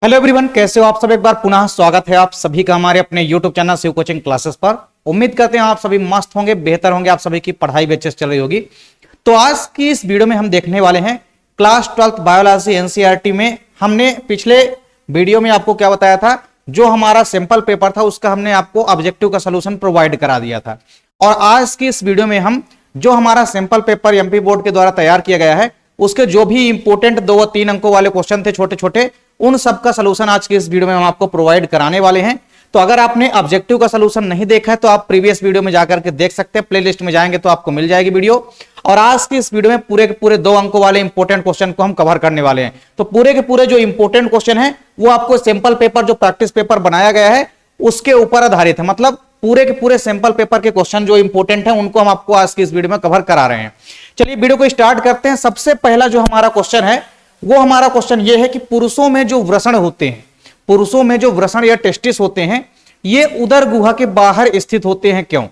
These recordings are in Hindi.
हेलो एवरीवन, कैसे हो आप सब। एक बार पुनः स्वागत है आप सभी का हमारे अपने YouTube channel Shiv coaching classes पर। उम्मीद करते हैं आप सभी मस्त होंगे, बेहतर होंगे, आप सभी की पढ़ाई भी अच्छे से चल रही होगी। तो आज की इस वीडियो में हम देखने वाले हैं क्लास 12th बायोलॉजी एनसीईआरटी में। हमने पिछले वीडियो में आपको क्या बताया था, जो हमारा सैंपल पेपर था उसका हमने आपको ऑब्जेक्टिव का सोल्यूशन प्रोवाइड करा दिया था। और आज की इस वीडियो में हम जो हमारा सैंपल पेपर एमपी बोर्ड के द्वारा तैयार किया गया है उसके जो भी इंपोर्टेंट 2 व 3 अंकों वाले क्वेश्चन थे छोटे छोटे, उन सब का सलूशन आज के इस वीडियो में हम आपको प्रोवाइड कराने वाले हैं। तो अगर आपने ऑब्जेक्टिव का सलूशन नहीं देखा है तो आप प्रीवियस वीडियो में जाकर के देख सकते हैं, प्लेलिस्ट में जाएंगे तो आपको मिल जाएगी वीडियो। और आज की इस वीडियो में पूरे के पूरे 2 अंकों वाले इंपोर्टेंट क्वेश्चन को हम कवर करने वाले हैं। तो पूरे के पूरे जो इंपोर्टेंट क्वेश्चन है वो आपको सैंपल पेपर जो प्रैक्टिस पेपर बनाया गया है उसके ऊपर आधारित है। मतलब पूरे के पूरे सैंपल पेपर के क्वेश्चन जो इंपोर्टेंट है उनको हम आपको आज की इस वीडियो में कवर करा रहे हैं। चलिए वीडियो को स्टार्ट करते हैं। सबसे पहला जो हमारा क्वेश्चन है वो हमारा क्वेश्चन ये है कि पुरुषों में जो वृषण होते हैं, पुरुषों में जो वृषण या टेस्टिस होते हैं ये उदर गुहा के बाहर स्थित होते हैं, क्यों?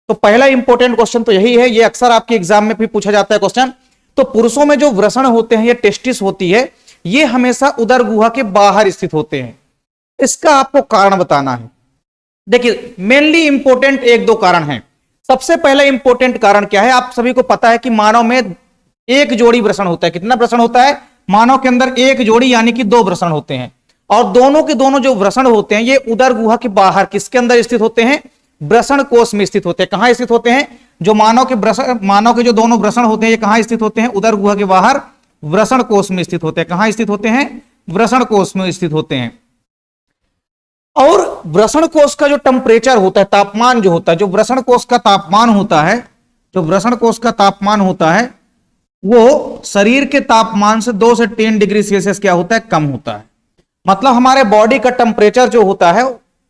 तो पहला इंपॉर्टेंट क्वेश्चन तो यही है, ये अक्सर आपके एग्जाम में भी पूछा जाता है क्वेश्चन। तो पुरुषों में जो वृषण होते हैं या टेस्टिस होती है ये हमेशा उदर गुहा के बाहर स्थित होते हैं। इसका आपको कारण बताना है। देखिए मेनली इंपॉर्टेंट 1-2 कारण हैं। सबसे पहला इंपॉर्टेंट कारण क्या है, आप सभी को पता है कि मानव में एक जोड़ी वृषण होता है। कितना वृषण होता है? मानव के अंदर एक जोड़ी यानी कि 2 वृषण होते हैं। और दोनों के दोनों जो वृषण होते हैं ये उदर गुहा के बाहर किसके अंदर स्थित होते हैं? वृषण कोश में स्थित होते हैं। कहां स्थित होते हैं? जो मानव के जो दोनों वृषण होते हैं ये कहां स्थित होते हैं? उदर गुहा के बाहर वृषण कोश में स्थित होते हैं। कहां स्थित होते हैं? वृषण कोश में स्थित होते हैं। और वृषण कोश का जो टेम्परेचर होता है, तापमान जो होता है, जो वृषण कोश का तापमान होता है, जो वृषण कोश का तापमान होता है वो शरीर के तापमान से 2 से 3 डिग्री सेल्सियस क्या होता है? कम होता है। मतलब हमारे बॉडी का टेम्परेचर जो होता है,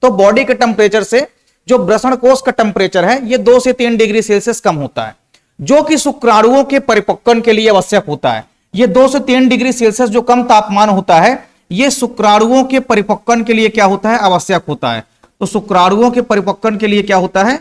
तो बॉडी के टेम्परेचर से जो वृषण कोश का टेम्परेचर है ये 2 से 3 डिग्री सेल्सियस कम होता है, जो कि शुक्राणुओं के परिपक्वन के लिए आवश्यक होता है। ये 2 से 3 डिग्री सेल्सियस जो कम तापमान होता है ये शुक्राणुओं के परिपक्वन के लिए क्या होता है? आवश्यक होता है। तो शुक्राणुओं के परिपक्वन के लिए क्या होता है?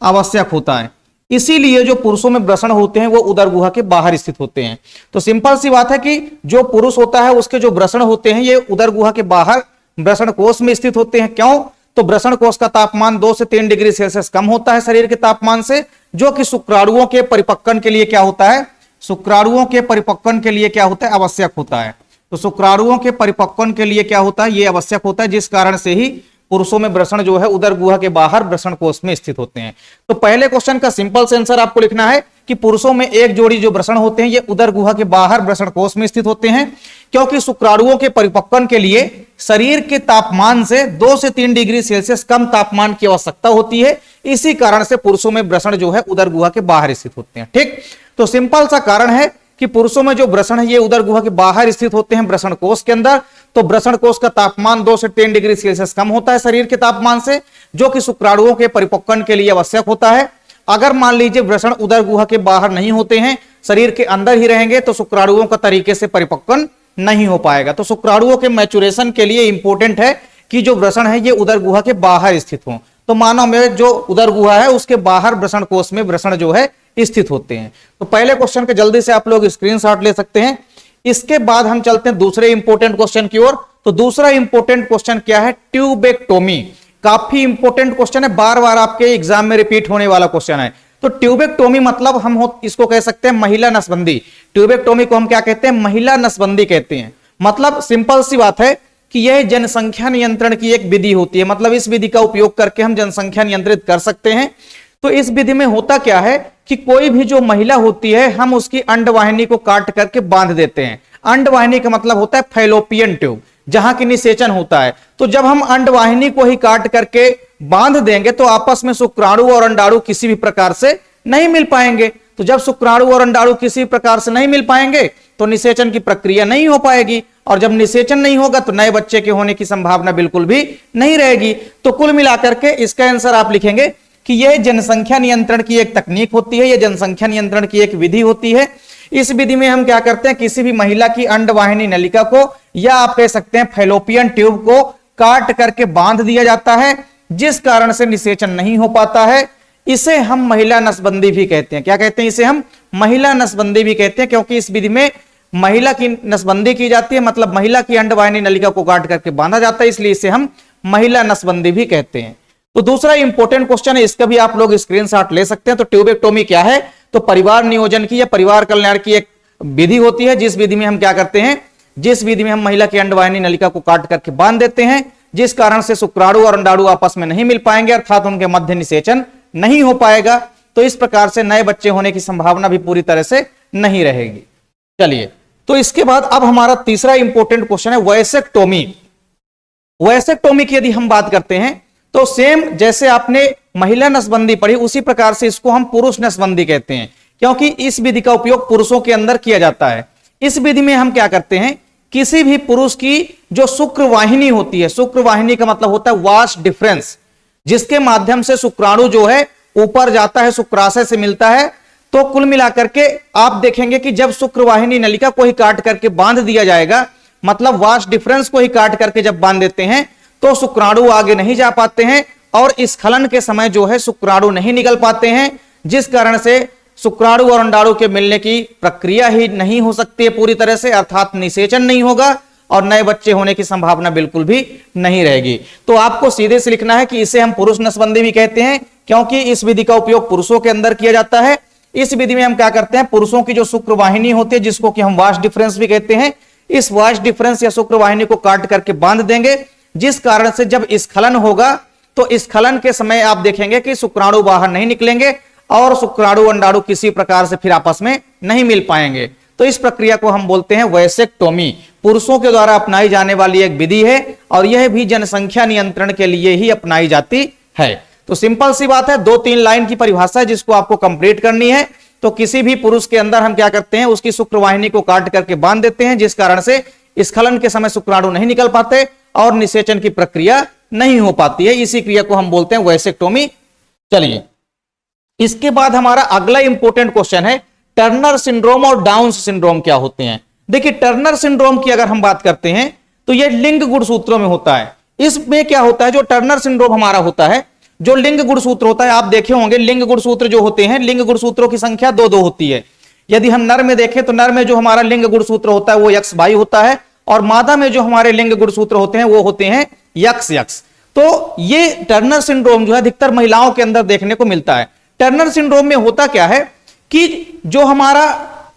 आवश्यक होता है। इसीलिए जो पुरुषों में वृषण होते हैं वो उदर गुहा के बाहर स्थित होते हैं। तो सिंपल सी बात है कि जो पुरुष होता है उसके जो वृषण होते हैं ये उदर गुहा के बाहर वृषण कोश में स्थित होते हैं। क्यों? तो वृषण कोश का तापमान 2 से 3 डिग्री सेल्सियस कम होता है शरीर के तापमान से, जो कि शुक्राणुओं के परिपक्वन के लिए क्या होता है? शुक्राणुओं के परिपक्वन के लिए क्या होता है? आवश्यक होता है। तो शुक्राणुओं के परिपक्वन के लिए क्या होता है? ये आवश्यक होता है, जिस कारण से ही पुरुषों में वृषण जो है उदर गुहा के बाहर वृषण कोश में स्थित होते हैं। तो पहले क्वेश्चन का सिंपल से आंसर आपको लिखना है कि पुरुषों में एक जोड़ी जो वृषण होते हैं ये उदर गुहा के बाहर वृषण कोश में स्थित होते हैं, क्योंकि शुक्राणुओं के परिपक्वन के लिए शरीर के तापमान से 2 से 3 डिग्री सेल्सियस कम तापमान की आवश्यकता होती है। इसी कारण से पुरुषों में वृषण जो है उदर गुहा के बाहर स्थित होते हैं। ठीक, तो सिंपल सा कारण है कि पुरुषों में जो वृषण है ये उदर गुहा के बाहर स्थित होते हैं वृषण कोश के अंदर। तो वृषण कोश का तापमान 2 से 3 डिग्री सेल्सियस कम होता है शरीर के तापमान से, जो कि शुक्राणुओं के परिपक्वन के लिए आवश्यक होता है। अगर मान लीजिए वृषण उदर गुहा के बाहर नहीं होते हैं, शरीर के अंदर ही रहेंगे, तो शुक्राणुओं का तरीके से परिपक्वन नहीं हो पाएगा। तो शुक्राणुओं के मैचुरेशन के लिए इंपॉर्टेंट है कि जो वृषण है ये उदर गुहा के बाहर स्थित हो। तो मानव में जो उदर गुहा है उसके बाहर वृषण कोश में वृषण जो है स्थित होते हैं। तो पहले क्वेश्चन के जल्दी से आप लोग स्क्रीनशॉट ले सकते हैं। इसके बाद हम चलते हैं दूसरे इंपॉर्टेंट क्वेश्चन की ओर। तो दूसरा इंपॉर्टेंट क्वेश्चन क्या है? ट्यूबेक्टोमी। काफी इंपॉर्टेंट क्वेश्चन है, बार बार आपके एग्जाम में रिपीट होने वाला क्वेश्चन है। तो ट्यूबेक्टोमी मतलब इसको कह सकते हैं महिला नसबंदी। ट्यूबेक्टोमी को हम क्या कहते हैं? महिला नसबंदी कहते हैं। मतलब सिंपल सी बात है कि यह जनसंख्या नियंत्रण की एक विधि होती है। मतलब इस विधि का उपयोग करके हम जनसंख्या नियंत्रित कर सकते हैं। तो इस विधि में होता क्या है कि कोई भी जो महिला होती है हम उसकी अंडवाहिनी को काट करके बांध देते हैं। अंडवाहिनी का मतलब होता है फैलोपियन ट्यूब, जहां की निषेचन होता है। तो जब हम अंडवाहिनी को ही काट करके बांध देंगे तो आपस में शुक्राणु और अंडाणु किसी भी प्रकार से नहीं मिल पाएंगे। तो जब शुक्राणु और अंडाणु किसी प्रकार से नहीं मिल पाएंगे तो निषेचन की प्रक्रिया नहीं हो पाएगी, और जब निषेचन नहीं होगा तो नए बच्चे के होने की संभावना बिल्कुल भी नहीं रहेगी। तो कुल मिलाकर के इसका आंसर आप लिखेंगे कि यह जनसंख्या नियंत्रण की एक तकनीक होती है, यह जनसंख्या नियंत्रण की एक विधि होती है। इस विधि में हम क्या करते हैं? किसी भी महिला की अंडवाहिनी नलिका को, या आप कह सकते हैं फैलोपियन ट्यूब को, काट करके बांध दिया जाता है, जिस कारण से निषेचन नहीं हो पाता है। इसे हम महिला नसबंदी भी कहते हैं। क्या कहते हैं? इसे हम महिला नसबंदी भी कहते हैं, क्योंकि इस विधि में महिला की नसबंदी की जाती है, मतलब महिला की अंडवाहिनी नलिका को काट करके बांधा जाता है, इसलिए इसे हम महिला नसबंदी भी कहते हैं। तो दूसरा इंपॉर्टेंट क्वेश्चन है, इसका भी आप लोग स्क्रीनशॉट ले सकते हैं। तो ट्यूबेक्टोमी क्या है? तो परिवार नियोजन की या परिवार कल्याण की एक विधि होती है, जिस विधि में हम क्या करते हैं, जिस विधि में हम महिला की अंडवाहिनी नलिका को काट करके बांध देते हैं, जिस कारण से शुक्राणु और अंडाणु आपस में नहीं मिल पाएंगे, अर्थात उनके मध्य निषेचन नहीं हो पाएगा। तो इस प्रकार से नए बच्चे होने की संभावना भी पूरी तरह से नहीं रहेगी। चलिए, तो इसके बाद अब हमारा तीसरा इंपॉर्टेंट क्वेश्चन है वैसेक्टोमी। वैसेक्टोमी की यदि हम बात करते हैं तो सेम जैसे आपने महिला नसबंदी पढ़ी उसी प्रकार से इसको हम पुरुष नसबंदी कहते हैं, क्योंकि इस विधि का उपयोग पुरुषों के अंदर किया जाता है। इस विधि में हम क्या करते हैं, किसी भी पुरुष की जो शुक्र वाहिनी होती है, शुक्र वाहिनी का मतलब होता है वाश डिफरेंस, जिसके माध्यम से शुक्राणु जो है ऊपर जाता है, शुक्राशय से मिलता है। तो कुल मिलाकर के आप देखेंगे कि जब शुक्रवाहिनी नलिका को ही काट करके बांध दिया जाएगा, मतलब वाश डिफरेंस को ही काट करके जब बांध देते हैं, तो शुक्राणु आगे नहीं जा पाते हैं और स्खलन के समय जो है शुक्राणु नहीं निकल पाते हैं, जिस कारण से शुक्राणु और अंडाणु के मिलने की प्रक्रिया ही नहीं हो सकती है पूरी तरह से, अर्थात निषेचन नहीं होगा और नए बच्चे होने की संभावना बिल्कुल भी नहीं रहेगी। तो आपको सीधे से लिखना है कि इसे हम पुरुष नसबंदी भी कहते हैं, क्योंकि इस विधि का उपयोग पुरुषों के अंदर किया जाता है। इस विधि में हम क्या करते हैं, पुरुषों की जो शुक्रवाहिनी होती है, जिसको कि हम वाश डिफरेंस भी कहते हैं, इस वाश डिफरेंस या शुक्रवाहिनी को काट करके बांध देंगे, जिस कारण से जब स्खलन होगा तो स्खलन के समय आप देखेंगे कि शुक्राणु बाहर नहीं निकलेंगे और शुक्राणु अंडाणु किसी प्रकार से फिर आपस में नहीं मिल पाएंगे। तो इस प्रक्रिया को हम बोलते हैं वैसेक्टोमी। पुरुषों के द्वारा अपनाई जाने वाली एक विधि है और यह भी जनसंख्या नियंत्रण के लिए ही अपनाई जाती है। तो सिंपल सी बात है, 2-3 लाइन की परिभाषा है जिसको आपको कंप्लीट करनी है। तो किसी भी पुरुष के अंदर हम क्या करते हैं, उसकी शुक्रवाहिनी को काट करके बांध देते हैं, जिस कारण से स्खलन के समय शुक्राणु नहीं निकल पाते और निषेचन की प्रक्रिया नहीं हो पाती है। इसी क्रिया को हम बोलते हैं वैसेक्टोमी। चलिए, इसके बाद हमारा अगला इंपॉर्टेंट क्वेश्चन है टर्नर सिंड्रोम और डाउन सिंड्रोम क्या होते हैं। देखिए, टर्नर सिंड्रोम की अगर हम बात करते हैं तो यह लिंग गुणसूत्रों में होता है। इसमें क्या होता है, जो टर्नर सिंड्रोम हमारा होता है, जो लिंग गुणसूत्र होता है, आप देखे होंगे लिंग गुणसूत्र जो होते हैं, लिंग गुणसूत्रों की संख्या 2-2 होती है। यदि हम नर में देखें तो नर में जो हमारा लिंग गुणसूत्र होता है वो यक्ष वाई होता है, और मादा में जो हमारे लिंग गुणसूत्र होते हैं वो होते हैं यक्ष यक्ष। तो ये टर्नर सिंड्रोम जो है अधिकतर महिलाओं के अंदर देखने को मिलता है। टर्नर सिंड्रोम में होता क्या है कि जो हमारा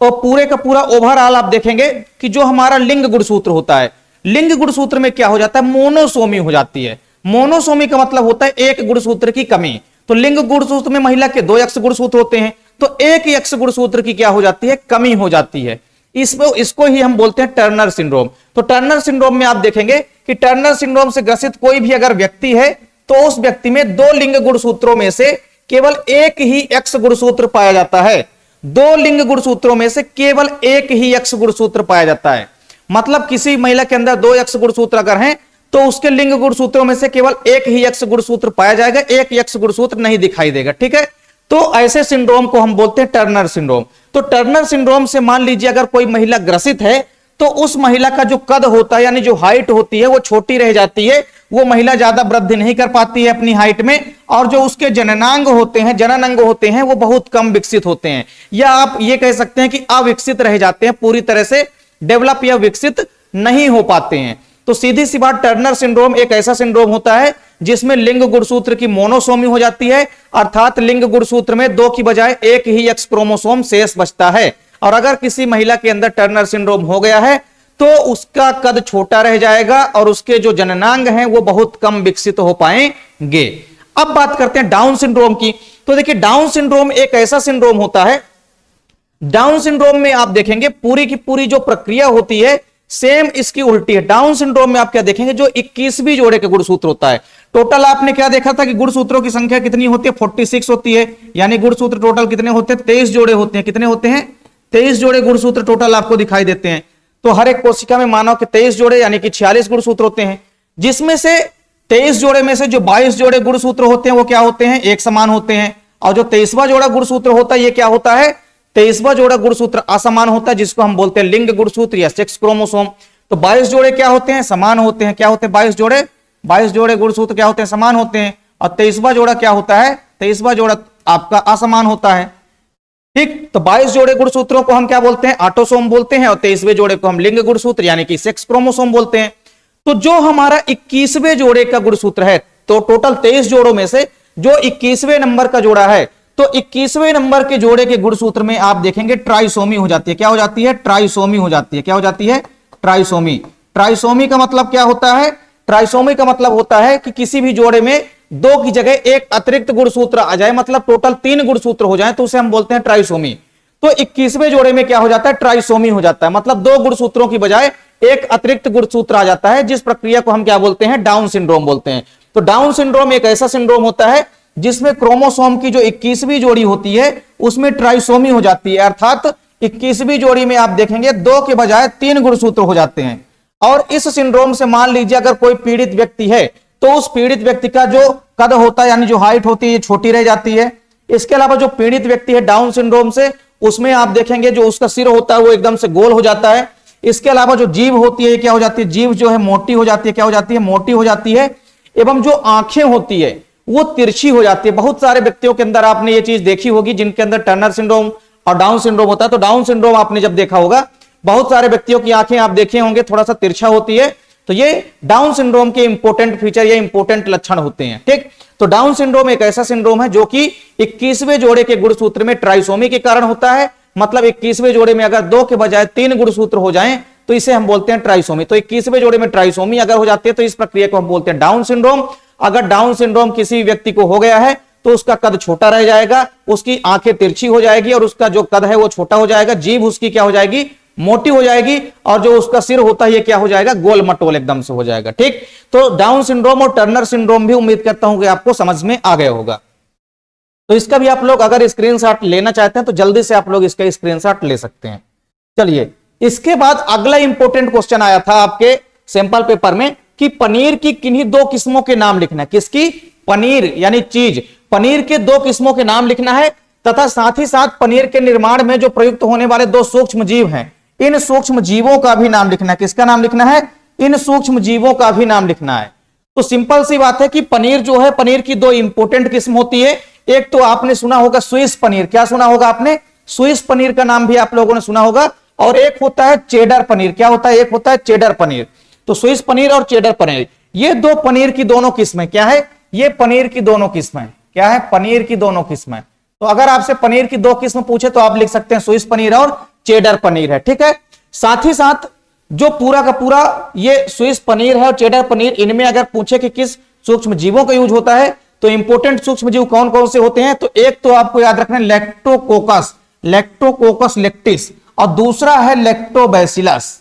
पूरे का पूरा ओवरऑल आप देखेंगे कि जो हमारा लिंग गुणसूत्र होता है, लिंग गुणसूत्र में क्या हो जाता है, मोनोसोमी हो जाती है। मोनोसोमी का मतलब होता है एक गुणसूत्र की कमी। तो लिंग गुणसूत्र में महिला के 2 यक्ष गुणसूत्र होते हैं, तो एक यक्ष गुणसूत्र की क्या हो जाती है, कमी हो जाती है। इसको ही हम बोलते हैं टर्नर सिंड्रोम। तो टर्नर सिंड्रोम में आप देखेंगे कि टर्नर सिंड्रोम से ग्रसित कोई भी अगर व्यक्ति है तो उस व्यक्ति में 2 लिंग गुणसूत्रों में से केवल एक ही एक्स गुणसूत्र पाया जाता है। 2 लिंग गुणसूत्रों में से केवल एक ही एक्स गुणसूत्र पाया जाता है। मतलब किसी महिला के अंदर 2 एक्स गुणसूत्र अगर हैं तो उसके लिंग गुणसूत्रों में से केवल एक ही एक्स गुणसूत्र पाया जाएगा, एक एक्स गुणसूत्र नहीं दिखाई देगा। ठीक है, तो ऐसे सिंड्रोम को हम बोलते हैं टर्नर सिंड्रोम। तो टर्नर सिंड्रोम से मान लीजिए अगर कोई महिला ग्रसित है तो उस महिला का जो कद होता है, यानी जो हाइट होती है, वो छोटी रह जाती है। वो महिला ज्यादा वृद्धि नहीं कर पाती है अपनी हाइट में, और जो उसके जननांग होते हैं, जनन अंग होते हैं, वो बहुत कम विकसित होते हैं, या आप ये कह सकते हैं कि अविकसित रह जाते हैं, पूरी तरह से डेवलप या विकसित नहीं हो पाते हैं। तो सीधी सी बात, टर्नर सिंड्रोम एक ऐसा सिंड्रोम होता है जिसमें लिंग गुणसूत्र की मोनोसोमी हो जाती है, अर्थात लिंग गुणसूत्र में 2 की बजाय एक ही एक्स क्रोमोसोम शेष बचता है। और अगर किसी महिला के अंदर टर्नर सिंड्रोम हो गया है तो उसका कद छोटा रह जाएगा और उसके जो जननांग हैं वो बहुत कम विकसित हो पाएंगे। अब बात करते हैं डाउन सिंड्रोम की। तो देखिए, डाउन सिंड्रोम एक ऐसा सिंड्रोम होता है, डाउन सिंड्रोम में आप देखेंगे पूरी की पूरी जो प्रक्रिया होती है सेम इसकी उल्टी है। डाउन सिंड्रोम में आप क्या देखेंगे, जो 21वीं जोड़े के गुणसूत्र होता है। टोटल आपने क्या देखा था कि गुणसूत्रों की संख्या कितनी होती है, 46 होती है, यानी गुणसूत्र टोटल कितने होते हैं, 23 जोड़े होते हैं। कितने होते हैं, 23 जोड़े गुणसूत्र टोटल आपको दिखाई देते हैं। तो हर एक कोशिका में मानो कि 23 जोड़े यानी कि 46 गुणसूत्र होते हैं, जिसमें से 23 जोड़े में से जो 22 जोड़े गुणसूत्र होते हैं वो क्या होते हैं, एक समान होते हैं। और जो 23वां जोड़ा गुणसूत्र होता है ये क्या होता है, 23वां जोड़ा गुणसूत्र असमान होता है, जिसको हम बोलते हैं लिंग गुणसूत्र या सेक्स क्रोमोसोम। तो 22 जोड़े क्या होते हैं, समान होते हैं। क्या होते हैं, 22 जोड़े गुणसूत्र क्या होते हैं, समान होते हैं। और 23वां जोड़ा क्या होता है, 23वां जोड़ा आपका असमान होता है। ठीक। तो 22 जोड़े गुणसूत्रों को हम क्या बोलते हैं, ऑटोसोम बोलते हैं, और 23वें जोड़े को हम लिंग गुणसूत्र यानी कि सेक्स क्रोमोसोम बोलते हैं। तो जो हमारा 21वें जोड़े का गुणसूत्र है, तो टोटल 23 जोड़ों में से जो 21वें नंबर का जोड़ा है, तो 21वें नंबर के जोड़े के गुणसूत्र में आप देखेंगे ट्राइसोमी हो जाती है। क्या हो जाती है, ट्राइसोमी हो जाती है। क्या हो जाती है, ट्राइसोमी। ट्राइसोमी का मतलब क्या होता है, ट्राइसोमी का मतलब होता है कि किसी भी जोड़े में 2 की जगह एक अतिरिक्त गुणसूत्र आ जाए, मतलब टोटल 3 गुणसूत्र हो जाए, तो उसे हम बोलते हैं ट्राइसोमी। तो 21वें जोड़े में क्या हो जाता है, ट्राइसोमी हो जाता है, मतलब 2 गुणसूत्रों की बजाय एक अतिरिक्त गुणसूत्र आ जाता है, जिस प्रक्रिया को हम क्या बोलते हैं, डाउन सिंड्रोम बोलते हैं। तो डाउन सिंड्रोम एक ऐसा सिंड्रोम होता है जिसमें क्रोमोसोम की जो 21वीं जोड़ी होती है उसमें ट्राइसोमी हो जाती है, अर्थात 21वीं जोड़ी में आप देखेंगे 2 के बजाय 3 गुणसूत्र हो जाते हैं। और इस सिंड्रोम से मान लीजिए अगर कोई पीड़ित व्यक्ति है, तो उस पीड़ित व्यक्ति का जो कद होता है, यानी जो हाइट होती है, ये छोटी रह जाती है। इसके अलावा जो पीड़ित व्यक्ति है डाउन सिंड्रोम से, उसमें आप देखेंगे जो उसका सिर होता है वो एकदम से गोल हो जाता है। इसके अलावा जो जीभ होती है, क्या हो जाती है, जीभ जो है मोटी हो जाती है। क्या हो जाती है, मोटी हो जाती है। एवं जो आंखें होती है वो तिरछी हो जाती है। बहुत सारे व्यक्तियों के अंदर आपने ये चीज देखी होगी जिनके अंदर टर्नर सिंड्रोम और डाउन सिंड्रोम होता है। तो डाउन सिंड्रोम आपने जब देखा होगा, बहुत सारे व्यक्तियों की आंखें आप देखे होंगे थोड़ा सा तिरछा होती है। तो ये डाउन सिंड्रोम के इंपॉर्टेंट फीचर या इंपॉर्टेंट लक्षण होते हैं। ठीक। तो डाउन सिंड्रोम एक ऐसा सिंड्रोम है जो कि 21वें जोड़े के गुणसूत्र में ट्राइसोमी के कारण होता है, मतलब 21वें जोड़े में अगर 2 के बजाय 3 गुणसूत्र हो जाएं तो इसे हम बोलते हैं ट्राइसोमी। तो 21वें जोड़े में ट्राइसोमी अगर हो जाती है तो इस प्रक्रिया को हम बोलते हैं डाउन सिंड्रोम। अगर डाउन सिंड्रोम किसी व्यक्ति को हो गया है तो उसका कद छोटा रह जाएगा, उसकी आंखें तिरछी हो जाएगी और उसका जो कद है वो छोटा हो जाएगा, जीभ उसकी क्या हो जाएगी, मोटी हो जाएगी, और जो उसका सिर होता है ये क्या हो जाएगा, गोल मटोल एकदम से हो जाएगा। ठीक। तो डाउन सिंड्रोम और टर्नर सिंड्रोम भी उम्मीद करता हूं कि आपको समझ में आ गया होगा। तो इसका भी आप लोग अगर स्क्रीनशॉट लेना चाहते हैं तो जल्दी से आप लोग इसका स्क्रीनशॉट ले सकते हैं। चलिए, इसके बाद अगला इंपॉर्टेंट क्वेश्चन आया था आपके सैंपल पेपर में कि पनीर की किन्हीं 2 किस्मों के नाम लिखना है। किसकी, पनीर यानी चीज, पनीर के 2 किस्मों के नाम लिखना है, तथा साथ ही साथ पनीर के निर्माण में जो प्रयुक्त होने वाले 2 सूक्ष्म जीव हैं, इन सूक्ष्म जीवों का भी नाम लिखना है। किसका नाम लिखना है, इन सूक्ष्म जीवों का भी नाम लिखना है। तो सिंपल सी बात है कि पनीर जो है, पनीर की 2 इंपॉर्टेंट किस्म होती है। एक तो आपने सुना होगा स्विस पनीर। क्या सुना होगा आपने, स्विस पनीर का नाम भी आप लोगों ने सुना होगा। और एक होता है चेडर पनीर। क्या होता है, एक होता है चेडर पनीर। तो स्विस पनीर और चेडर पनीर, ये 2 पनीर की दोनों किस्में क्या है, ये पनीर की दोनों किस्में क्या है, पनीर की दोनों किस्में। तो अगर आपसे पनीर की 2 किस्म पूछे तो आप लिख सकते हैं स्विस पनीर और चेडर पनीर है। ठीक है। साथ ही साथ जो पूरा का पूरा ये स्विस पनीर है और चेडर पनीर, इनमें अगर पूछे कि किस सूक्ष्म जीवों का यूज होता है तो इंपोर्टेंट सूक्ष्म जीव कौन कौन से होते हैं, तो एक तो आपको याद रखना है लैक्टोकोकस, लैक्टोकोकस लेक्टिस, और दूसरा है लैक्टोबैसिलस,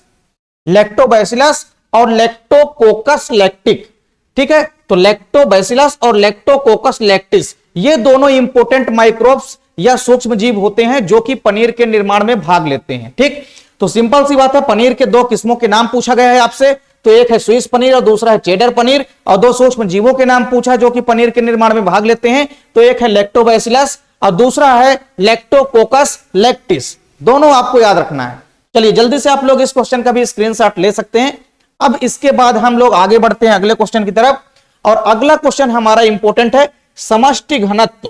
लैक्टोबैसिलस और लैक्टोकोकस लैक्टिक। ठीक है। तो लैक्टोबैसिलस और लैक्टोकोकस लैक्टिस, ये दोनों इंपोर्टेंट माइक्रोब्स या सूक्ष्म जीव होते हैं जो कि पनीर के निर्माण में भाग लेते हैं। ठीक। तो सिंपल सी बात है, पनीर के 2 किस्मों के नाम पूछा गया है आपसे, तो एक है स्विस पनीर और दूसरा है चेडर पनीर, और 2 सूक्ष्म जीवों के नाम पूछा जो कि पनीर के निर्माण में भाग लेते हैं, तो एक है लैक्टोबैसिलस और दूसरा है लैक्टोकोकस लैक्टिस। दोनों आपको याद रखना है। चलिए जल्दी से आप लोग इस क्वेश्चन का भी स्क्रीनशॉट ले सकते हैं। अब इसके बाद हम लोग आगे बढ़ते हैं अगले क्वेश्चन की तरफ, और अगला क्वेश्चन हमारा इंपॉर्टेंट है, समष्टि घनत्व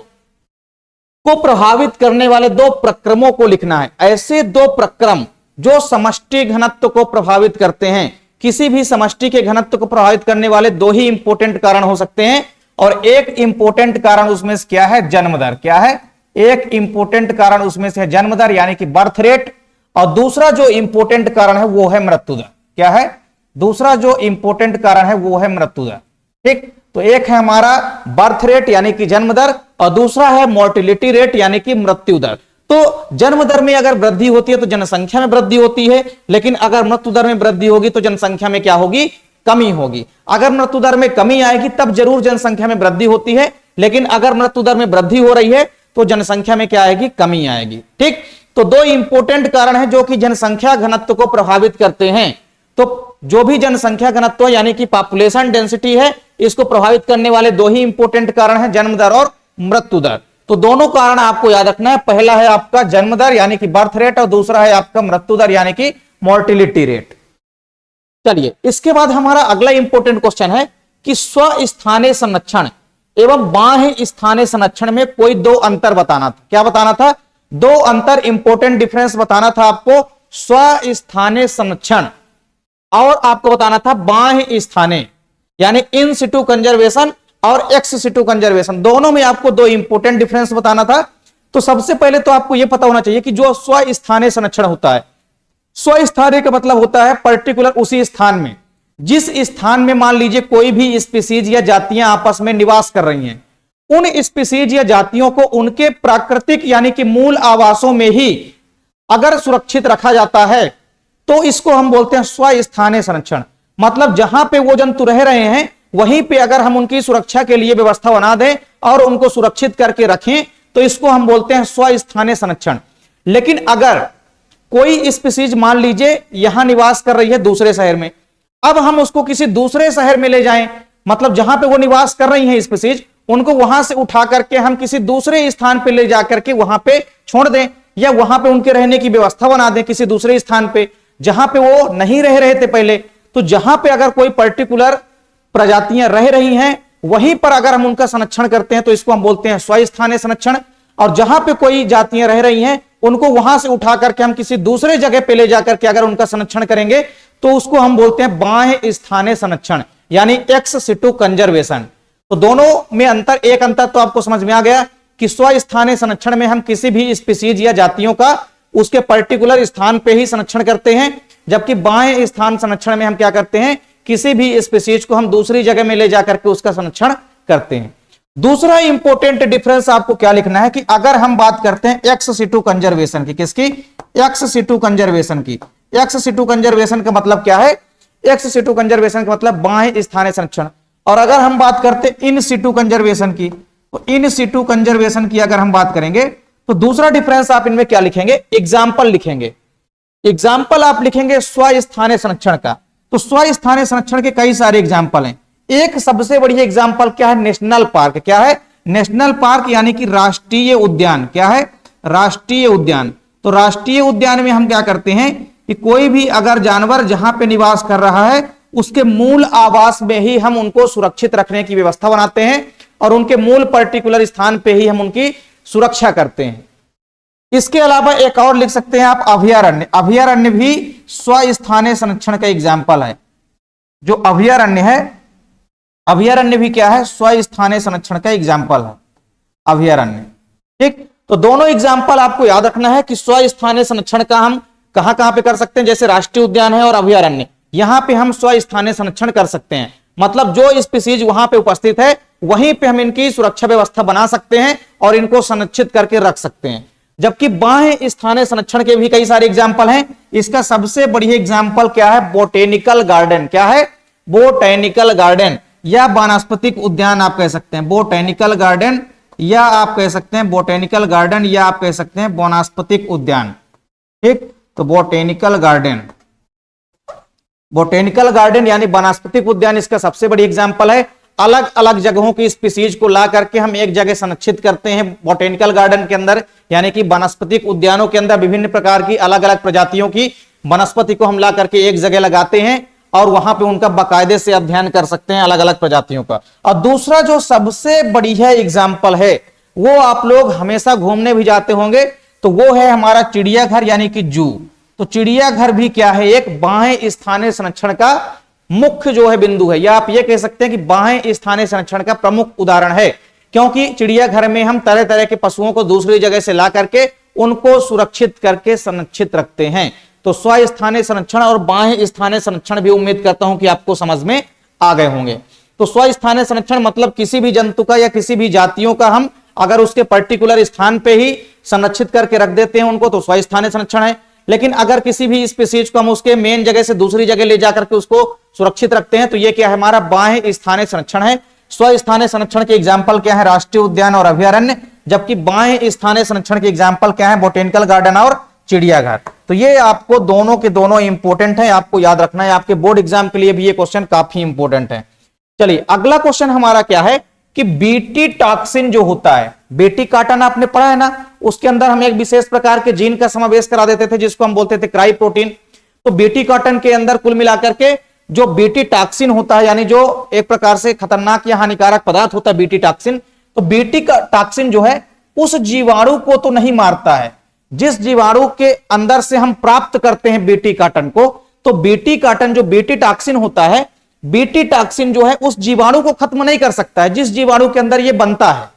को प्रभावित करने वाले 2 प्रक्रमों को लिखना है। ऐसे 2 प्रक्रम जो समष्टि घनत्व को प्रभावित करते हैं। किसी भी समष्टि के घनत्व को प्रभावित करने वाले 2 ही इंपॉर्टेंट कारण हो सकते हैं, और एक इंपॉर्टेंट कारण उसमें से क्या है, जन्म दर। क्या है, एक इंपॉर्टेंट कारण उसमें से है जन्म दर यानी कि बर्थ रेट, और दूसरा जो इंपॉर्टेंट कारण है वो है मृत्यु दर। क्या है, दूसरा जो इंपॉर्टेंट कारण है वो है मृत्यु दर। ठीक। तो एक है हमारा बर्थ रेट यानी कि जन्म दर, और दूसरा है मोर्टिलिटी रेट यानी कि मृत्यु दर। तो जन्म दर में अगर वृद्धि होती है तो जनसंख्या में वृद्धि होती है, लेकिन अगर मृत्यु दर में वृद्धि होगी तो जनसंख्या में क्या होगी, कमी होगी। अगर मृत्यु दर में कमी आएगी तब जरूर जनसंख्या में वृद्धि होती है, लेकिन अगर मृत्यु दर में वृद्धि हो रही है तो जनसंख्या में क्या आएगी, कमी आएगी। ठीक। तो 2 इंपॉर्टेंट कारण हैं जो कि जनसंख्या घनत्व को प्रभावित करते हैं। तो जो भी जनसंख्या घनत्व यानी कि पॉपुलेशन डेंसिटी है, इसको प्रभावित करने वाले 2 ही इंपॉर्टेंट कारण हैं, जन्म दर और मृत्यु दर। तो दोनों कारण आपको याद रखना है। पहला है आपका जन्म दर यानी कि बर्थ रेट, और दूसरा है आपका मृत्यु दर यानी कि मोर्टिलिटी रेट। चलिए, इसके बाद हमारा अगला इंपॉर्टेंट क्वेश्चन है कि स्वस्थानीय संरक्षण एवं बाह्य स्थानीय संरक्षण में कोई 2 अंतर बताना था। क्या बताना था, दो अंतर इंपॉर्टेंट डिफरेंस बताना था आपको, स्वस्थानीय संरक्षण और आपको बताना था बाह्य स्थानीय, यानी इन सिटू कंजर्वेशन और एक्स सिटू कंजर्वेशन, दोनों में आपको दो इंपॉर्टेंट डिफरेंस बताना था। तो सबसे पहले तो आपको यह पता होना चाहिए कि जो स्वस्थानीय संरक्षण होता है, स्वस्थानीय का मतलब होता है पर्टिकुलर उसी स्थान में, जिस स्थान में मान लीजिए कोई भी स्पीसीज या जातियां आपस में निवास कर रही हैं, उन स्पीसीज या जातियों को उनके प्राकृतिक यानी कि मूल आवासों में ही अगर सुरक्षित रखा जाता है तो इसको हम बोलते हैं स्वस्थानीय संरक्षण। मतलब जहां पे वो जंतु रह रहे हैं वहीं पे अगर हम उनकी सुरक्षा के लिए व्यवस्था बना दें और उनको सुरक्षित करके रखें तो इसको हम बोलते हैं स्वस्थानीय संरक्षण। लेकिन अगर कोई स्पीसीज मान लीजिए यहां निवास कर रही है दूसरे शहर में, अब हम उसको किसी दूसरे शहर में ले जाएं, मतलब जहां पे वो निवास कर रही हैं स्पीसीज, उनको वहां से उठा करके हम किसी दूसरे स्थान पे ले जाकर के वहां पे छोड़ दें या वहां पे उनके रहने की व्यवस्था बना दें किसी दूसरे स्थान पे जहां पे वो नहीं रह रहे थे पहले। तो जहां पे अगर कोई पर्टिकुलर प्रजातियां रह रही हैं वहीं पर अगर हम उनका संरक्षण करते हैं तो इसको हम बोलते हैं स्वस्थानीय संरक्षण। और जहां पे कोई जातियां रह रही हैं उनको वहां से उठा करके हम किसी दूसरे जगह पे ले जाकर के अगर उनका संरक्षण करेंगे तो उसको हम बोलते हैं बाह्य स्थानीय संरक्षण, यानी एक्स सिटू कंजर्वेशन। तो दोनों में अंतर, एक अंतर तो आपको समझ में आ गया कि स्वस्थानीय संरक्षण में हम किसी भी स्पीसीज या जातियों का उसके पर्टिकुलर स्थान पे ही संरक्षण करते हैं, जबकि बाह्य स्थान संरक्षण में हम क्या करते हैं, किसी भी स्पीसीज को हम दूसरी जगह में ले जाकर के उसका संरक्षण करते हैं। दूसरा इंपॉर्टेंट डिफरेंस आपको क्या लिखना है कि अगर हम बात करते हैं एक्स सिटू कंजर्वेशन की, किसकी, एक्स सिटू कंजर्वेशन की। एक्स सिटू कंजर्वेशन का मतलब क्या है, एक्स सिटू कंजर्वेशन का मतलब बाह्य स्थानीय संरक्षण। और अगर हम बात करते हैं इन सिटू कंजर्वेशन की, तो इन सिटू कंजर्वेशन की अगर हम बात करेंगे तो दूसरा डिफरेंस आप इनमें क्या लिखेंगे, एग्जाम्पल लिखेंगे। एग्जाम्पल आप लिखेंगे स्वस्थानीय संरक्षण का। तो स्वस्थानीय संरक्षण के कई सारे एग्जाम्पल हैं। एक सबसे बढ़िया एग्जाम्पल क्या है, नेशनल पार्क। क्या है, नेशनल पार्क यानी कि राष्ट्रीय उद्यान। क्या है, राष्ट्रीय उद्यान। तो राष्ट्रीय उद्यान में हम क्या करते हैं कि कोई भी अगर जानवर जहां पे निवास कर रहा है उसके मूल आवास में ही हम उनको सुरक्षित रखने की व्यवस्था बनाते हैं और उनके मूल पर्टिकुलर स्थान पे ही हम उनकी सुरक्षा करते हैं। इसके अलावा एक और लिख सकते हैं आप अभयारण्य। अभयारण्य भी स्वस्थानीय संरक्षण का एग्जाम्पल है। जो अभयारण्य है, अभयारण्य भी क्या है, स्वस्थानीय संरक्षण का एग्जाम्पल है अभयारण्य। ठीक, तो दोनों एग्जाम्पल आपको याद रखना है कि स्वस्थानीय संरक्षण का हम कहां कहां पे कर सकते हैं। जैसे राष्ट्रीय उद्यान है और अभयारण्य, यहां पे हम स्वस्थानीय संरक्षण कर सकते हैं। मतलब जो स्पीसीज वहां पे उपस्थित है वहीं पे हम इनकी सुरक्षा व्यवस्था बना सकते हैं और इनको संरक्षित करके रख सकते हैं। जबकि बाह्य स्थानीय संरक्षण के भी कई सारे एग्जाम्पल हैं। इसका सबसे बढ़िया एग्जाम्पल क्या है, बोटेनिकल गार्डन। क्या है, बोटेनिकल गार्डन या वानस्पतिक उद्यान आप कह सकते हैं। बोटेनिकल गार्डन या आप कह सकते हैं बोटेनिकल गार्डन या आप कह सकते हैं वानस्पतिक उद्यान। ठीक, तो बोटेनिकल गार्डन, बोटेनिकल गार्डन यानी वानस्पतिक उद्यान इसका सबसे बड़ी एग्जाम्पल है। अलग अलग जगहों की स्पीसीज को ला करके हम एक जगह संरक्षित करते हैं बोटेनिकल गार्डन के अंदर, यानी कि वानस्पतिक उद्यानों के अंदर विभिन्न प्रकार की अलग अलग प्रजातियों की वनस्पति को हम ला करके एक जगह लगाते हैं और वहां पे उनका बाकायदे से अध्ययन कर सकते हैं अलग अलग प्रजातियों का। और दूसरा जो सबसे बढ़िया एग्जाम्पल है वो आप लोग हमेशा घूमने भी जाते होंगे, तो वो है हमारा चिड़ियाघर यानी कि जू। तो चिड़ियाघर भी क्या है, एक बाह्य स्थानीय संरक्षण का मुख्य जो है बिंदु है, या आप ये कह सकते हैं कि बाह्य स्थानीय संरक्षण का प्रमुख उदाहरण है। क्योंकि चिड़ियाघर में हम तरह तरह के पशुओं को दूसरी जगह से ला करके उनको सुरक्षित करके संरक्षित रखते हैं। तो स्वस्थानीय संरक्षण और बाह्य स्थानीय संरक्षण भी उम्मीद करता हूं कि आपको समझ में आ गए होंगे। तो स्वस्थानीय संरक्षण मतलब किसी भी जंतु का या किसी भी जातियों का हम अगर उसके पर्टिकुलर स्थान पे ही संरक्षित करके रख देते हैं उनको, तो स्वस्थानीय संरक्षण है। लेकिन अगर किसी भी स्पीसीज को हम उसके मेन जगह से दूसरी जगह ले जाकर के उसको सुरक्षित रखते हैं तो ये क्या है, हमारा बाह्य स्थानीय संरक्षण है। स्वस्थानीय संरक्षण के एग्जाम्पल क्या है, राष्ट्रीय उद्यान और अभयारण्य। जबकि बाह्य स्थानीय संरक्षण के एग्जाम्पल क्या है, बोटेनिकल गार्डन और चिड़ियाघर। तो ये आपको दोनों के दोनों इंपॉर्टेंट है, आपको याद रखना है। आपके बोर्ड एग्जाम के लिए भी ये क्वेश्चन काफी इंपॉर्टेंट है। चलिए अगला क्वेश्चन हमारा क्या है कि बीटी टॉक्सिन जो होता है, बीटी काटन आपने पढ़ा है ना, उसके अंदर हम एक विशेष प्रकार के जीन का समावेश करा देते थे जिसको हम बोलते थे क्राई प्रोटीन। तो बीटी काटन के अंदर कुल मिलाकर के जो बीटी टॉक्सिन होता है, यानी जो एक प्रकार से खतरनाक या हानिकारक पदार्थ होता है बीटी टॉक्सिन, तो बीटी का टॉक्सिन जो है उस जीवाणु को तो नहीं मारता है, जिस जीवाणु के अंदर से हम प्राप्त करते हैं बीटी कार्टन को, तो बीटी कार्टन जो बीटी टॉक्सिन होता है, बीटी टॉक्सिन जो है उस जीवाणु को खत्म नहीं कर सकता है जिस जीवाणु के अंदर यह बनता है,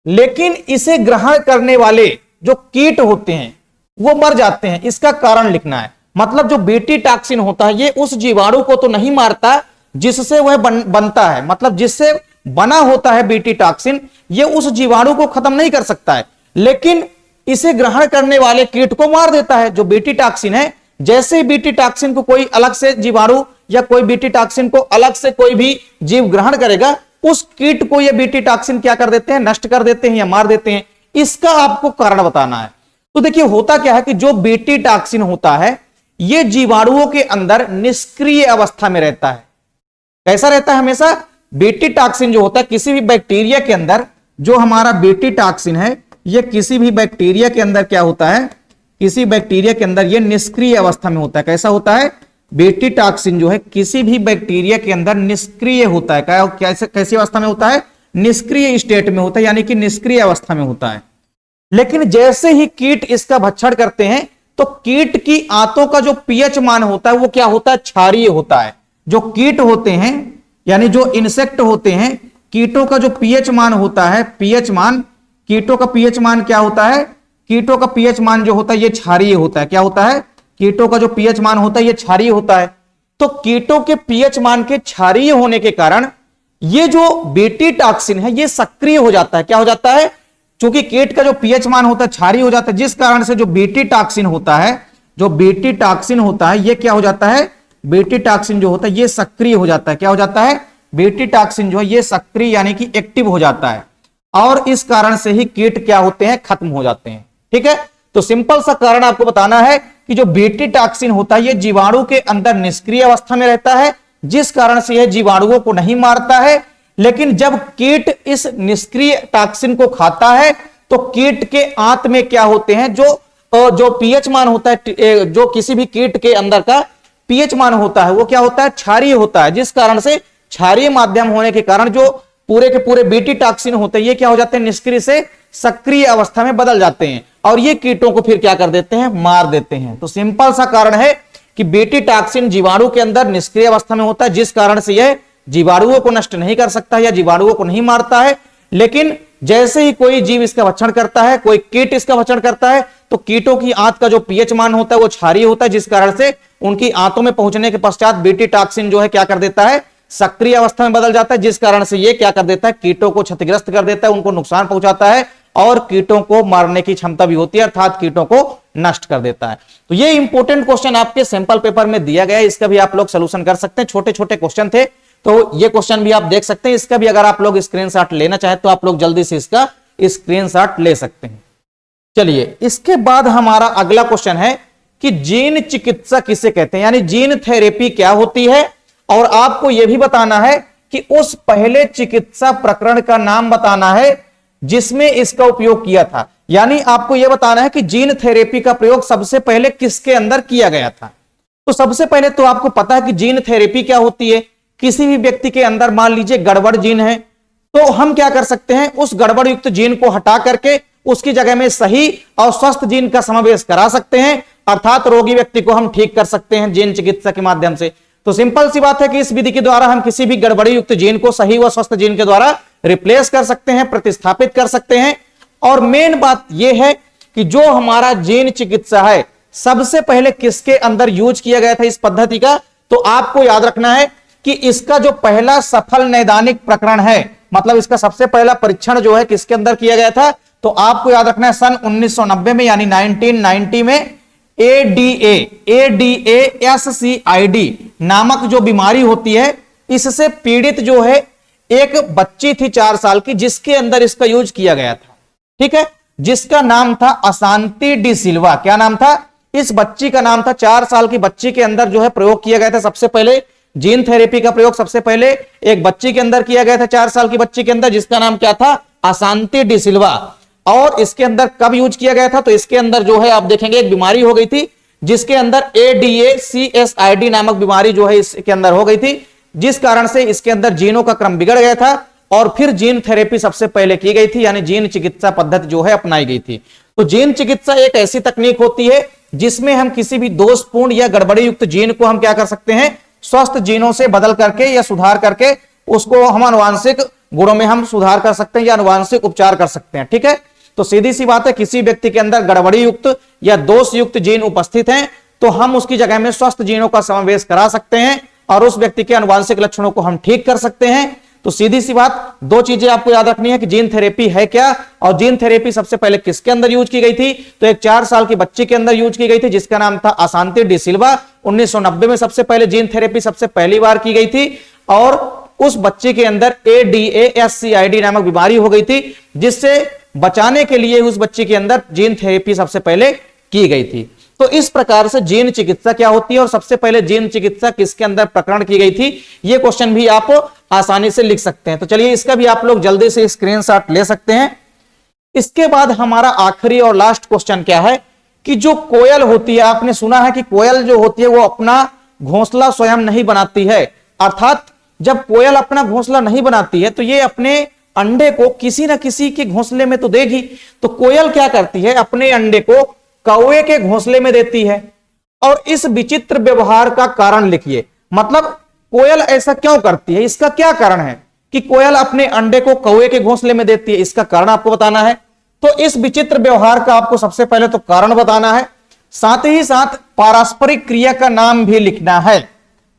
लेकिन इसे ग्रहण करने वाले जो कीट होते हैं वो मर जाते हैं। इसका कारण लिखना है। मतलब जो बीटी टॉक्सिन होता है ये उस जीवाणु को तो नहीं मारता जिससे वह बनता है, मतलब जिससे बना होता है बीटी टॉक्सिन, ये उस जीवाणु को खत्म नहीं कर सकता है, लेकिन इसे ग्रहण करने वाले कीट को मार देता है जो बीटी टॉक्सिन है। जैसे ही बीटी टॉक्सिन को कोई अलग से जीवाणु या कोई बीटी टॉक्सिन को अलग से कोई भी जीव ग्रहण करेगा, उस कीट को ये बीटी टॉक्सिन क्या कर देते हैं, नष्ट कर देते हैं या मार देते हैं। इसका आपको कारण बताना है। तो देखिए होता क्या है कि जो बीटी टॉक्सिन होता है ये जीवाणुओं के अंदर निष्क्रिय अवस्था में रहता है। कैसा रहता है? हमेशा बीटी टॉक्सिन जो होता है किसी भी बैक्टीरिया के अंदर, जो हमारा बीटी टॉक्सिन है ये किसी भी बैक्टीरिया के अंदर क्या होता है, किसी बैक्टीरिया के अंदर ये निष्क्रिय अवस्था में होता है। कैसा होता है? बीटी टॉक्सिन जो है किसी भी बैक्टीरिया के अंदर निष्क्रिय होता है। कैसी अवस्था में होता है? निष्क्रिय स्टेट में होता है, यानी कि निष्क्रिय अवस्था में होता है। लेकिन जैसे ही कीट इसका भक्षण करते हैं तो कीट की आंतों का जो पीएच मान होता है वो क्या होता है? क्षारीय होता है। जो कीट होते हैं यानी जो इंसेक्ट होते हैं, कीटों का जो पीएच मान होता है, पीएच मान, कीटों का पीएच मान क्या होता है? कीटों का पीएच मान जो होता है ये क्षारीय होता है। क्या होता है? कीटों का जो पीएच मान होता है ये क्षारीय होता है। तो कीटों के पीएच मान के क्षारीय होने के कारण ये जो बीटी टॉक्सिन है ये सक्रिय हो जाता है। क्या हो जाता है? चूंकि कीट का जो पीएच मान होता है क्षारीय हो जाता है, जिस कारण से जो बीटी टॉक्सिन होता है, जो बीटी टॉक्सिन होता है ये क्या हो जाता है? बीटी टॉक्सिन जो होता है ये सक्रिय हो जाता है। क्या हो जाता है? बीटी टॉक्सिन जो है ये सक्रिय यानी कि एक्टिव हो जाता है, और इस कारण से ही कीट क्या होते हैं? खत्म हो जाते हैं। ठीक है, तो सिंपल सा कारण आपको बताना है कि जो बीटी टॉक्सिन होता है ये जीवाणु के अंदर निष्क्रिय अवस्था में रहता है, जिस कारण से यह जीवाणुओं को नहीं मारता है। लेकिन जब कीट इस निष्क्रिय टॉक्सिन को खाता है तो कीट के आंत में क्या होते हैं? जो पीएच मान होता है, जो किसी भी कीट के अंदर का पीएच मान होता है वो क्या होता है? क्षारीय होता है, जिस कारण से क्षारीय माध्यम होने के कारण जो पूरे के पूरे बीटी टॉक्सिन होते हैं ये क्या हो जाते हैं? निष्क्रिय से सक्रिय अवस्था में बदल जाते हैं, और ये कीटों को फिर क्या कर देते हैं? मार देते हैं। तो सिंपल सा कारण है कि बीटी टॉक्सिन जीवाणु के अंदर निष्क्रिय अवस्था में होता है, जिस कारण से यह जीवाणुओं को नष्ट नहीं कर सकता या जीवाणुओं को नहीं मारता है। लेकिन जैसे ही कोई जीव इसका भक्षण करता है, कोई कीट इसका भक्षण करता है, तो कीटों की आंत का जो पीएच मान होता है वो क्षारीय होता है, जिस कारण से उनकी आंतों में पहुंचने के पश्चात बीटी टॉक्सिन जो है क्या कर देता है? सक्रिय अवस्था में बदल जाता है, जिस कारण से ये क्या कर देता है? कीटों को क्षतिग्रस्त कर देता है, उनको नुकसान पहुंचाता है, और कीटों को मारने की क्षमता भी होती है, अर्थात कीटों को नष्ट कर देता है। तो ये इंपॉर्टेंट क्वेश्चन आपके सैंपल पेपर में दिया गया है, इसका भी आप लोग सोल्यूशन कर सकते हैं। छोटे छोटे क्वेश्चन थे तो ये क्वेश्चन भी आप देख सकते हैं। इसका भी अगर आप लोग स्क्रीनशॉट लेना चाहे तो आप लोग जल्दी से इसका स्क्रीनशॉट ले सकते हैं। चलिए, इसके बाद हमारा अगला क्वेश्चन है कि जीन चिकित्सा किसे कहते हैं, यानी जीन थेरेपी क्या होती है, और आपको यह भी बताना है कि उस पहले चिकित्सा प्रकरण का नाम बताना है जिसमें इसका उपयोग किया था। यानी आपको यह बताना है कि जीन थेरेपी का प्रयोग सबसे पहले किसके अंदर किया गया था। तो सबसे पहले तो आपको पता है कि जीन थेरेपी क्या होती है। किसी भी व्यक्ति के अंदर मान लीजिए गड़बड़ जीन है, तो हम क्या कर सकते हैं? उस गड़बड़ युक्त जीन को हटा करके उसकी जगह में सही और स्वस्थ जीन का समावेश करा सकते हैं, अर्थात रोगी व्यक्ति को हम ठीक कर सकते हैं जीन चिकित्सा के माध्यम से। तो सिंपल सी बात है कि इस विधि के द्वारा हम किसी भी गड़बड़ी युक्त जीन को सही व स्वस्थ जीन के द्वारा रिप्लेस कर सकते हैं, प्रतिस्थापित कर सकते हैं। और मेन बात यह है कि जो हमारा जीन चिकित्सा है सबसे पहले किसके अंदर यूज किया गया था इस पद्धति का, तो आपको याद रखना है कि इसका जो पहला सफल नैदानिक प्रकरण है, मतलब इसका सबसे पहला परीक्षण जो है किसके अंदर किया गया था, तो आपको याद रखना है सन 1990 में, यानी 1990 में ADASCID नामक जो बीमारी होती है, इससे पीड़ित जो है एक बच्ची थी 4 साल की, जिसके अंदर इसका यूज किया गया था। ठीक है, जिसका नाम था अशांति डी सिल्वा। क्या नाम था? इस बच्ची का नाम था। 4 साल की बच्ची के अंदर जो है प्रयोग किया गया था सबसे पहले। जीन थेरेपी का प्रयोग सबसे पहले एक बच्ची के अंदर किया गया था, 4 साल की बच्ची के अंदर, जिसका नाम क्या था? अशांति डी सिल्वा। और इसके अंदर कब यूज किया गया था? तो इसके अंदर जो है आप देखेंगे एक बीमारी हो गई थी जिसके अंदर ADACSID नामक बीमारी जो है इसके अंदर हो गई थी, जिस कारण से इसके अंदर जीनों का क्रम बिगड़ गया था, और फिर जीन थेरेपी सबसे पहले की गई थी, यानी जीन चिकित्सा पद्धति जो है अपनाई गई थी। तो जीन चिकित्सा एक ऐसी तकनीक होती है जिसमें हम किसी भी दोषपूर्ण या गड़बड़ी युक्त जीन को हम क्या कर सकते हैं, स्वस्थ जीनों से बदल करके या सुधार करके उसको हम आनुवांशिक गुणों में हम सुधार कर सकते हैं या आनुवांशिक उपचार कर सकते हैं। ठीक है, तो सीधी सी बात है, किसी व्यक्ति के अंदर गड़बड़ी युक्त या दोष युक्त जीन उपस्थित हैं तो हम उसकी जगह में स्वस्थ जीनों का समावेश करा सकते हैं और उस व्यक्ति के आनुवांशिक लक्षणों को हम ठीक कर सकते हैं। तो सीधी सी बात, दो चीजें आपको याद रखनी है कि जीन थेरेपी है क्या और जीन थेरेपी सबसे पहले किसके अंदर यूज की गई थी। तो एक 4 साल की बच्ची के अंदर यूज की गई थी जिसका नाम था अशांति डी सिल्वा। 1990 में सबसे पहले जीन थेरेपी सबसे पहली बार की गई थी और उस बच्चे के अंदर ADASCID नामक बीमारी हो गई थी जिससे बचाने के लिए उस बच्चे के अंदर जीन थेरेपी सबसे पहले की गई थी। तो इस प्रकार से जीन चिकित्सा क्या होती है और सबसे पहले जीन चिकित्सा किसके अंदर प्रकरण की गई थी, ये क्वेश्चन भी आप आसानी से लिख सकते हैं। तो चलिए इसका भी आप लोग जल्दी से स्क्रीनशॉट ले सकते हैं। इसके बाद हमारा आखिरी और लास्ट क्वेश्चन क्या है कि जो कोयल होती है, आपने सुना है कि कोयल जो होती है वो अपना घोंसला स्वयं नहीं बनाती है, अर्थात जब कोयल अपना घोंसला नहीं बनाती है तो ये अपने अंडे को किसी न किसी के घोंसले में तो देगी। तो कोयल क्या करती है, अपने अंडे को कौवे के घोंसले में देती है। और इस विचित्र व्यवहार का कारण लिखिए, मतलब कोयल ऐसा क्यों करती है, इसका क्या कारण है कि कोयल अपने अंडे को कौवे के घोंसले में देती है, इसका कारण आपको बताना है। तो इस विचित्र व्यवहार का आपको सबसे पहले तो कारण बताना है, साथ ही साथ पारस्परिक क्रिया का नाम भी लिखना है।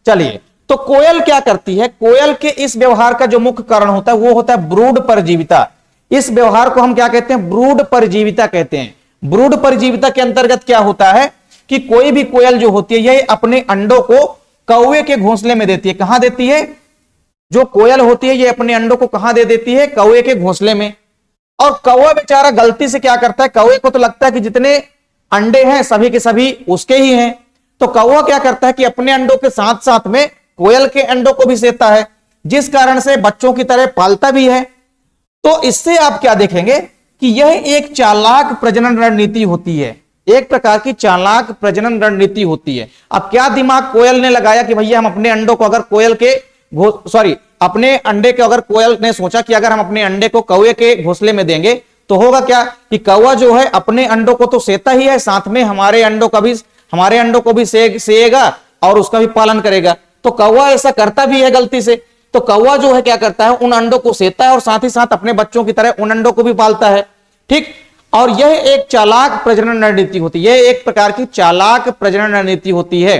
चलिए, तो कोयल क्या करती है, कोयल के इस व्यवहार का जो मुख्य कारण होता है वो होता है ब्रूड परजीविता। इस व्यवहार को हम क्या कहते हैं, ब्रूड परजीविता कहते हैं। ब्रूड परजीविता के अंतर्गत क्या होता है कि कोई भी कोयल जो होती है ये अपने अंडों को कौवे के घोंसले में देती है। कहां देती है, जो कोयल होती है ये अपने अंडों को कहां दे देती है, कौवे के घोंसले में। और कौवा बेचारा गलती से क्या करता है, कौवे को तो लगता है कि जितने अंडे हैं सभी के सभी उसके ही हैं, तो कौवा क्या करता है कि अपने अंडों के साथ साथ में कोयल के अंडों को भी सेता है, जिस कारण से बच्चों की तरह पालता भी है। तो इससे आप क्या देखेंगे कि यह एक चालाक प्रजनन रणनीति होती है, एक प्रकार की चालाक प्रजनन रणनीति होती है। अब क्या दिमाग कोयल ने लगाया कि भैया हम अपने अंडों को अगर कोयल के अपने अंडे के अगर कोयल ने सोचा कि अगर हम अपने अंडे को कौवे के घोंसले में देंगे तो होगा क्या कि कौवा जो है अपने अंडों को तो सेता ही है, साथ में हमारे अंडों को भी सेएगा और उसका भी पालन करेगा। तो कौवा ऐसा करता भी है गलती से। तो कौवा जो है क्या करता है, उन अंडों को सेता है और साथ ही साथ अपने बच्चों की तरह उन अंडों को भी पालता है। ठीक, और यह एक चालाक प्रजनन रणनीति होती है, यह एक प्रकार की चालाक प्रजनन रणनीति होती है।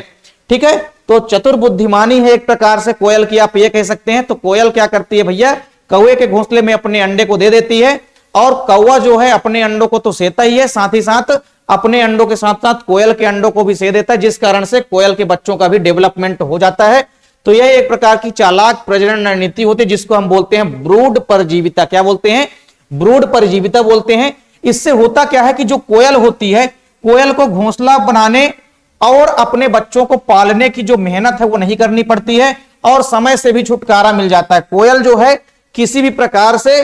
ठीक है, तो चतुर बुद्धिमानी है एक प्रकार से कोयल की, आप ये कह सकते हैं। तो कोयल क्या करती है भैया, कौवे के घोंसले में अपने अंडे को दे देती है और कौवा जो है अपने अंडों को तो सेता ही है, साथ ही साथ अपने अंडों के साथ साथ कोयल के अंडों को भी से देता है, जिस कारण से कोयल के बच्चों का भी डेवलपमेंट हो जाता है। तो यह एक प्रकार की चालाक प्रजनन रणनीति होती है जिसको हम बोलते हैं ब्रूड परजीविता। क्या बोलते हैं, ब्रूड परजीविता बोलते हैं। इससे होता क्या है कि जो कोयल होती है, कोयल को घोंसला बनाने और अपने बच्चों को पालने की जो मेहनत है वो नहीं करनी पड़ती है और समय से भी छुटकारा मिल जाता है। कोयल जो है किसी भी प्रकार से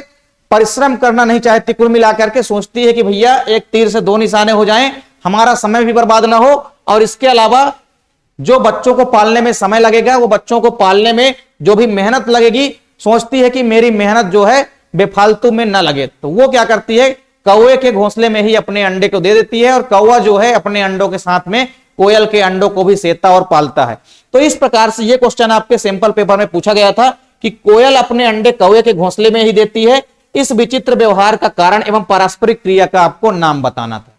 परिश्रम करना नहीं चाहती, कुल मिलाकर के सोचती है कि भैया एक तीर से दो निशाने हो जाएं, हमारा समय भी बर्बाद ना हो और इसके अलावा जो बच्चों को पालने में समय लगेगा, वो बच्चों को पालने में जो भी मेहनत लगेगी, सोचती है कि मेरी मेहनत जो है बेफालतू में ना लगे। तो वो क्या करती है, कौवे के घोंसले में ही अपने अंडे को दे देती है और कौवा जो है अपने अंडों के साथ में कोयल के अंडों को भी सेता और पालता है। तो इस प्रकार से ये क्वेश्चन आपके सैंपल पेपर में पूछा गया था कि कोयल अपने अंडे कौवे के घोंसले में ही देती है, इस विचित्र व्यवहार का कारण एवं पारस्परिक क्रिया का आपको नाम बताना था।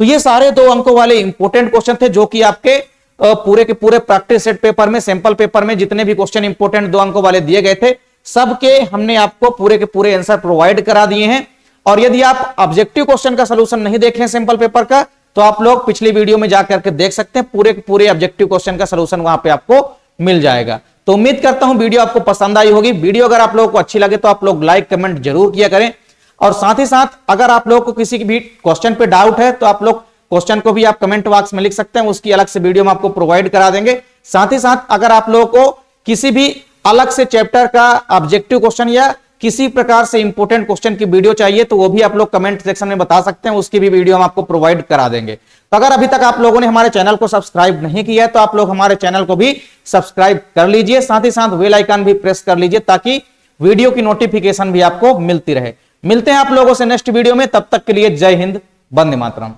तो ये सारे 2 अंकों वाले इंपोर्टेंट क्वेश्चन थे जो कि आपके पूरे के पूरे प्रैक्टिस सेट पेपर में, सैंपल पेपर में जितने भी क्वेश्चन इंपोर्टेंट 2 अंकों वाले दिए गए थे, सबके हमने आपको पूरे के पूरे आंसर प्रोवाइड करा दिए हैं। और यदि आप ऑब्जेक्टिव क्वेश्चन का सलूशन नहीं देखें सैंपल पेपर का, तो आप लोग पिछली वीडियो में जाकर के देख सकते हैं, पूरे के पूरे ऑब्जेक्टिव क्वेश्चन का सलूशन वहां पे आपको मिल जाएगा। तो उम्मीद करता हूं वीडियो आपको पसंद आई होगी। वीडियो अगर आप लोगों को अच्छी लगे तो आप लोग लाइक कमेंट जरूर किया करें और साथ ही साथ अगर आप लोगों को किसी भी क्वेश्चन पे डाउट है तो आप लोग क्वेश्चन को भी आप कमेंट बॉक्स में लिख सकते हैं, उसकी अलग से वीडियो में आपको प्रोवाइड करा देंगे। साथ ही साथ अगर आप लोगों को किसी भी अलग से चैप्टर का ऑब्जेक्टिव क्वेश्चन या किसी प्रकार से इंपोर्टेंट क्वेश्चन की वीडियो चाहिए तो वो भी आप लोग कमेंट सेक्शन में बता सकते हैं, उसकी भी वीडियो हम आपको प्रोवाइड करा देंगे। तो अगर अभी तक आप लोगों ने हमारे चैनल को सब्सक्राइब नहीं किया है तो आप लोग हमारे चैनल को भी सब्सक्राइब कर लीजिए, साथ ही साथ बेल आइकन भी प्रेस कर लीजिए ताकि वीडियो की नोटिफिकेशन भी आपको मिलती रहे। मिलते हैं आप लोगों से नेक्स्ट वीडियो में, तब तक के लिए जय हिंद, वंदे मातरम।